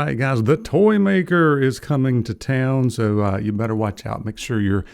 right, guys, the Toymaker is coming to town, so you better watch out. Make sure you're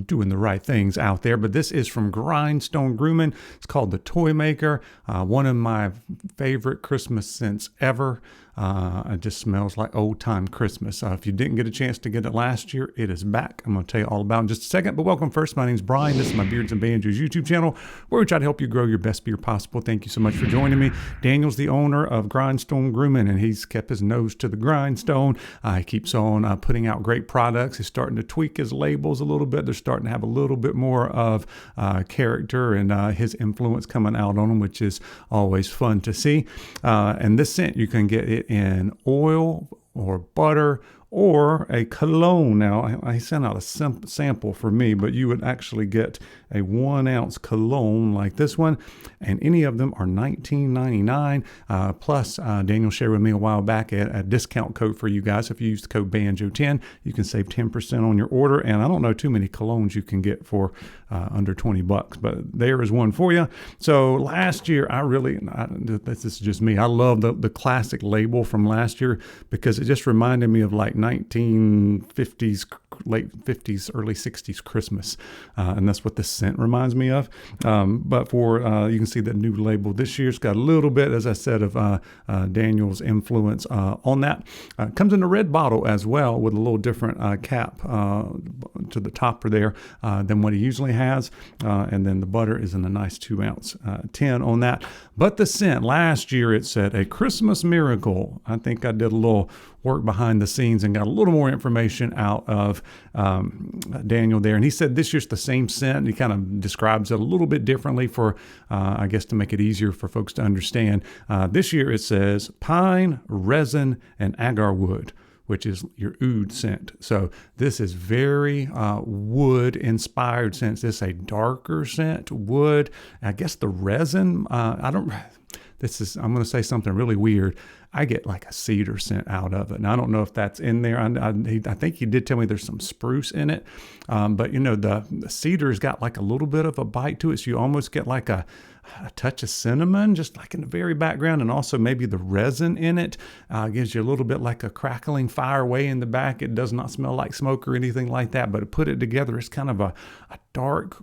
doing the right things out there. But this is from Grindstone Grooming. It's called the Toymaker. One of my favorite Christmas scents ever. It just smells like old-time Christmas. If you didn't get a chance to get it last year, it is back. I'm going to tell you all about it in just a second. But welcome first. My name is Brian. This is my Beards and Banjos YouTube channel, where we try to help you grow your best beard possible. Thank you so much for joining me. Daniel's the owner of Grindstone Grooming, and he's kept his nose to the grindstone. He keeps on putting out great products. He's starting to tweak his labels a little bit. They're starting to have a little bit more of character and his influence coming out on them, which is always fun to see. And this scent, you can get it in oil or butter or a cologne. Now, I sent out a sample for me, but you would actually get a 1 ounce cologne like this one, and any of them are $19.99. Plus, Daniel shared with me a while back a discount code for you guys. If you use the code BANJO10, you can save 10% on your order, and I don't know too many colognes you can get for under 20 bucks, but there is one for you. So last year, this is just me, I love the classic label from last year because it just reminded me of like 1950s, late 50s, early 60s Christmas. And that's what this scent reminds me of. But for, you can see the new label this year's got a little bit, as I said, of Daniel's influence on that. Comes in a red bottle as well with a little different cap to the topper there than what he usually has. And then the butter is in a nice 2 ounce tin on that. But the scent, last year it said a Christmas miracle. I think I did a little work behind the scenes and got a little more information out of Daniel there. And he said this year's the same scent. He kind of describes it a little bit differently for, I guess, to make it easier for folks to understand. This year it says pine, resin, and agar wood, which is your oud scent. So this is very wood inspired scent. This is a darker scent, wood. I guess the resin, I'm going to say something really weird. I get like a cedar scent out of it. And I don't know if that's in there. I think he did tell me there's some spruce in it. But you know, the cedar's got like a little bit of a bite to it. So you almost get like a touch of cinnamon, just like in the very background. And also maybe the resin in it gives you a little bit like a crackling fire way in the back. It does not smell like smoke or anything like that, but to put it together, it's kind of a dark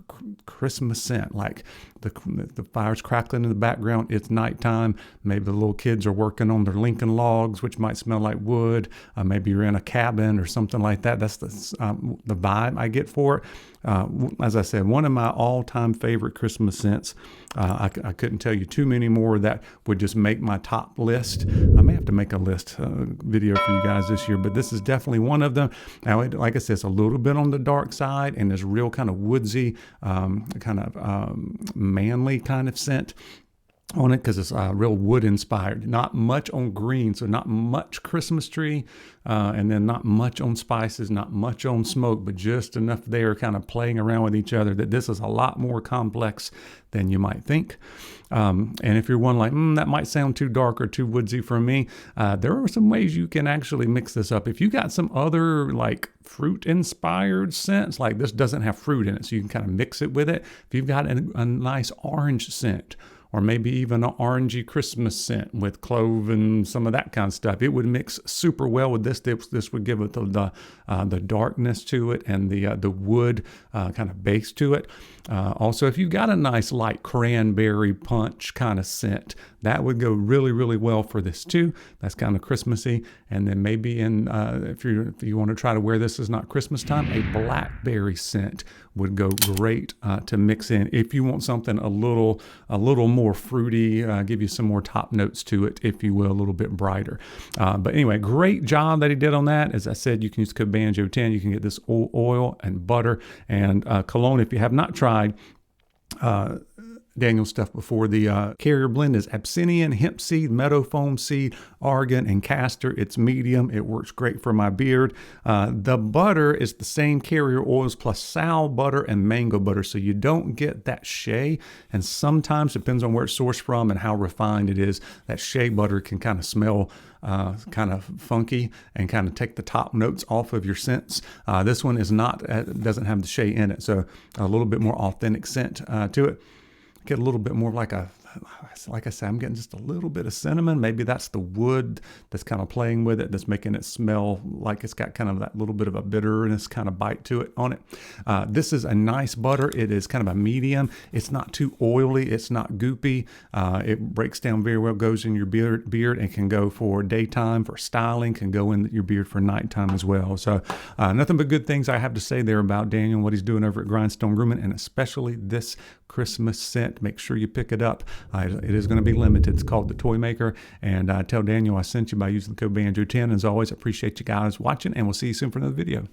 Christmas scent. Like the fire's crackling in the background. It's nighttime. Maybe the little kids are working on their Lincoln logs, which might smell like wood. Maybe you're in a cabin or something like that. That's the vibe I get for it. As I said, one of my all-time favorite Christmas scents. I couldn't tell you too many more that would just make my top list. I may have to make a list video for you guys this year, but this is definitely one of them. Now, like I said, it's a little bit on the dark side, and there's real kind of woodsy, kind of manly kind of scent on it because it's real wood inspired. Not much on green, so not much Christmas tree, and then not much on spices, not much on smoke, but just enough there kind of playing around with each other that this is a lot more complex than you might think. And if you're one like, that might sound too dark or too woodsy for me, there are some ways you can actually mix this up. If you got some other like fruit inspired scents, like this doesn't have fruit in it, so you can kind of mix it with it. If you've got a nice orange scent, or maybe even an orangey Christmas scent with clove and some of that kind of stuff, it would mix super well with this. This would give it the darkness to it and the wood kind of base to it. Also, if you've got a nice light cranberry punch kind of scent, that would go really, really well for this too. That's kind of Christmassy. And then maybe if you want to try to wear this as not Christmas time, a blackberry scent would go great to mix in if you want something a little more fruity, give you some more top notes to it, if you will, a little bit brighter. But anyway, great job that he did on that. As I said, you can use code BANJO10. You can get this oil and butter and cologne. If you have not tried Daniel's stuff before, the carrier blend is Abyssinian, hemp seed, meadow foam seed, argan, and castor. It's medium. It works great for my beard. The butter is the same carrier oils plus sow butter and mango butter, so you don't get that shea. And sometimes, depends on where it's sourced from and how refined it is, that shea butter can kind of smell kind of funky and kind of take the top notes off of your scents. This one is not, doesn't have the shea in it, so a little bit more authentic scent to it. Get a little bit more like a like I said, I'm getting just a little bit of cinnamon. Maybe that's the wood that's kind of playing with it, that's making it smell like it's got kind of that little bit of a bitterness kind of bite to it on it. This is a nice butter. It is kind of a medium. It's not too oily. It's not goopy. It breaks down very well, goes in your beard and can go for daytime, for styling, can go in your beard for nighttime as well. So nothing but good things I have to say there about Daniel and what he's doing over at Grindstone Grooming, and especially this Christmas scent. Make sure you pick it up. It is going to be limited. It's called the Toymaker, and tell Daniel I sent you by using the code Banjo10. As always, appreciate you guys watching, and we'll see you soon for another video.